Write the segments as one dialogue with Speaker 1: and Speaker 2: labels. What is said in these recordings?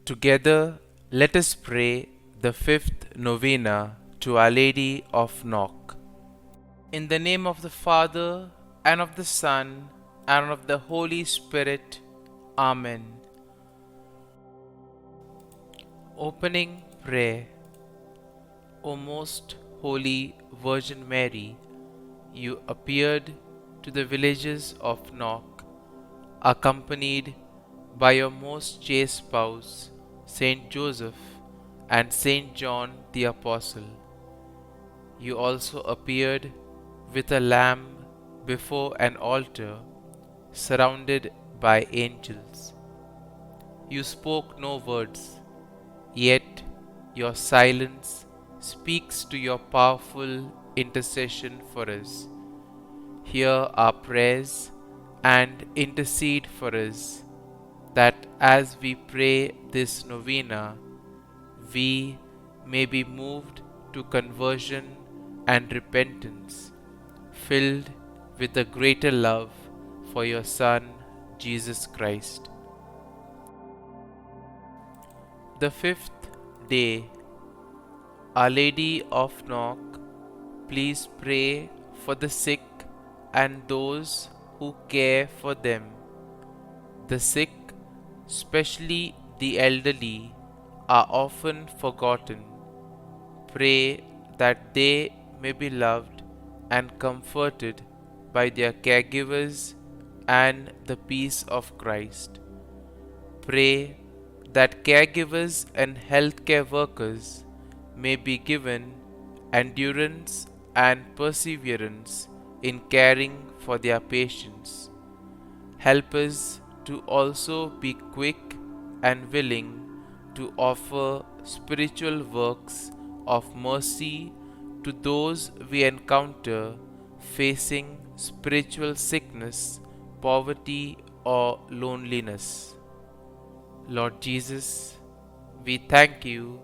Speaker 1: Together, let us pray the fifth novena to Our Lady of Knock. In the name of the Father, and of the Son, and of the Holy Spirit. Amen. Opening Prayer. O most holy Virgin Mary, you appeared to the villages of Knock, accompanied by your most chaste spouse, Saint Joseph and Saint John the Apostle. You also appeared with a lamb before an altar, surrounded by angels. You spoke no words, yet your silence speaks to your powerful intercession for us. Hear our prayers and intercede for us, that as we pray this novena, we may be moved to conversion and repentance, filled with a greater love for your Son, Jesus Christ. The fifth day. Our Lady of Knock, please pray for the sick and those who care for them. The sick, especially the elderly, are often forgotten. Pray that they may be loved and comforted by their caregivers and the peace of Christ. Pray that caregivers and healthcare workers may be given endurance and perseverance in caring for their patients. Help us to also be quick and willing to offer spiritual works of mercy to those we encounter facing spiritual sickness, poverty, or loneliness. Lord Jesus, we thank you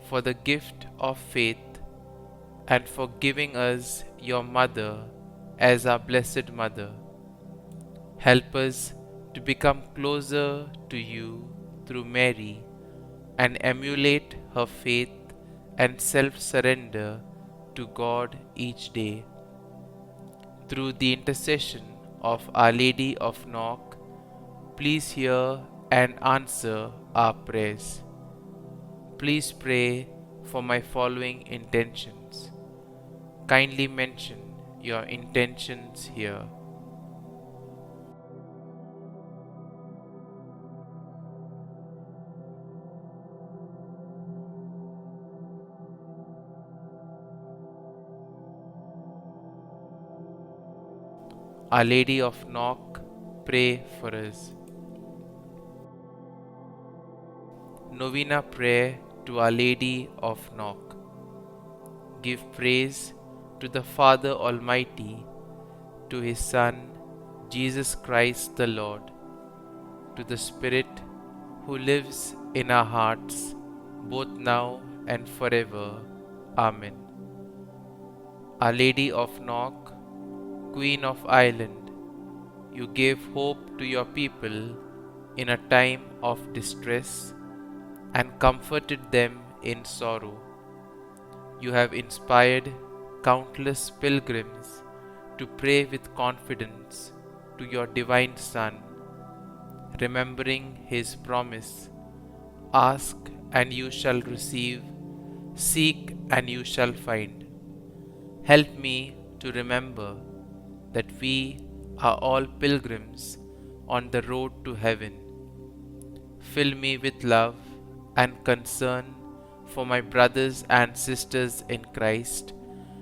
Speaker 1: for the gift of faith and for giving us your Mother as our Blessed Mother. Help us to become closer to you through Mary and emulate her faith and self-surrender to God each day. Through the intercession of Our Lady of Knock, please hear and answer our prayers. Please pray for my following intentions. Kindly mention your intentions here. Our Lady of Knock, pray for us. Novena Prayer to Our Lady of Knock. Give praise to the Father Almighty, to His Son, Jesus Christ the Lord, to the Spirit who lives in our hearts, both now and forever. Amen. Our Lady of Knock, Queen of Ireland, you gave hope to your people in a time of distress and comforted them in sorrow. You have inspired countless pilgrims to pray with confidence to your divine Son, remembering His promise, ask and you shall receive, seek and you shall find. Help me to remember that we are all pilgrims on the road to heaven. Fill me with love and concern for my brothers and sisters in Christ,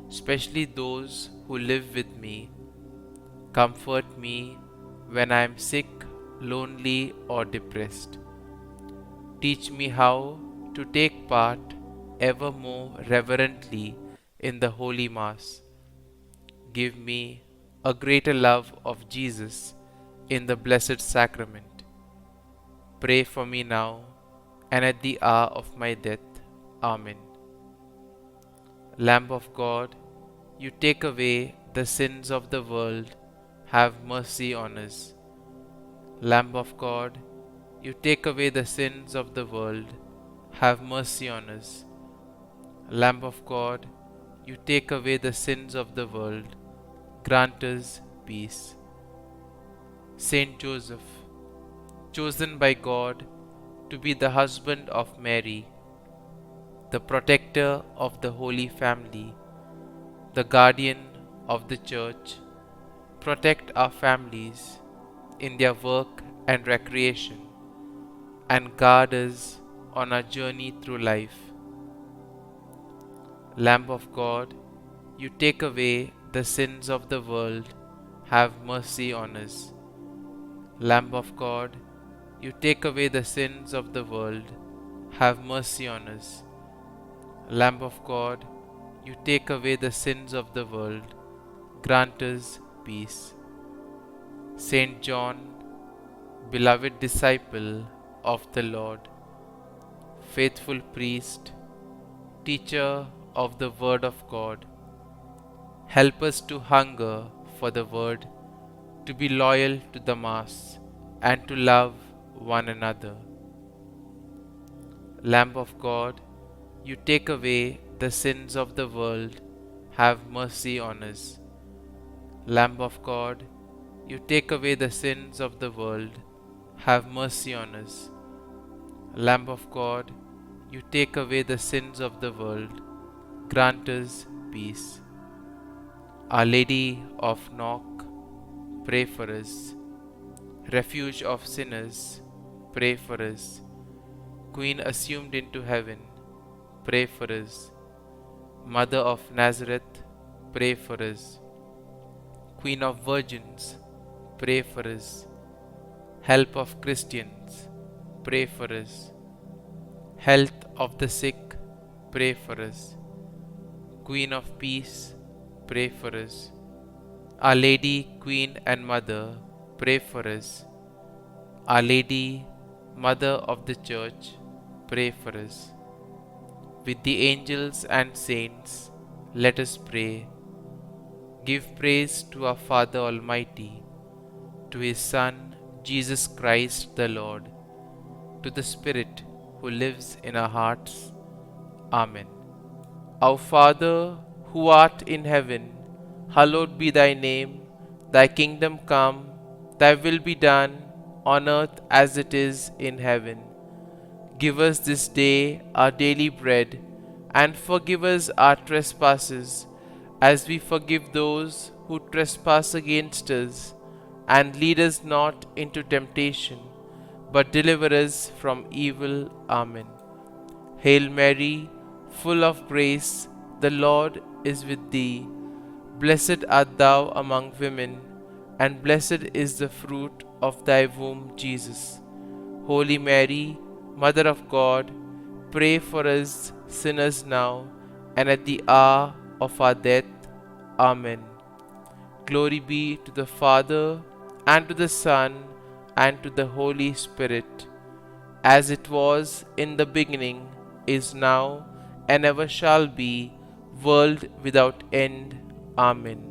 Speaker 1: especially those who live with me. Comfort me when I am sick, lonely, or depressed. Teach me how to take part ever more reverently in the Holy Mass. Give me a greater love of Jesus in the Blessed Sacrament. Pray for me now and at the hour of my death. Amen. Lamb of God, you take away the sins of the world, have mercy on us. Lamb of God, you take away the sins of the world, have mercy on us. Lamb of God, you take away the sins of the world, grant us peace. Saint Joseph, chosen by God to be the husband of Mary, the protector of the Holy Family, the guardian of the Church, protect our families in their work and recreation, and guard us on our journey through life. Lamb of God, you take away the sins of the world, have mercy on us. Lamb of God, you take away the sins of the world, have mercy on us. Lamb of God, you take away the sins of the world, grant us peace. Saint John, beloved disciple of the Lord, faithful priest, teacher of the Word of God, help us to hunger for the Word, to be loyal to the Mass, and to love one another. Lamb of God, you take away the sins of the world, have mercy on us. Lamb of God, you take away the sins of the world, have mercy on us. Lamb of God, you take away the sins of the world, grant us peace. Our Lady of Knock, pray for us. Refuge of sinners, pray for us. Queen assumed into heaven, pray for us. Mother of Nazareth, pray for us. Queen of Virgins, pray for us. Help of Christians, pray for us. Health of the sick, pray for us. Queen of Peace, pray for us. Our Lady, Queen and Mother, pray for us. Our Lady, Mother of the Church, pray for us. With the angels and saints, let us pray. Give praise to our Father Almighty, to His Son, Jesus Christ the Lord, to the Spirit who lives in our hearts. Amen. Our Father, who art in heaven, hallowed be thy name. Thy kingdom come, thy will be done, on earth as it is in heaven. Give us this day our daily bread, and forgive us our trespasses, as we forgive those who trespass against us. And lead us not into temptation, but deliver us from evil. Amen. Hail Mary, full of grace, the Lord is with thee. Blessed art thou among women, and blessed is the fruit of thy womb, Jesus. Holy Mary, Mother of God, pray for us sinners now and at the hour of our death. Amen. Glory be to the Father, and to the Son, and to the Holy Spirit, as it was in the beginning, is now, and ever shall be, world without end. Amen.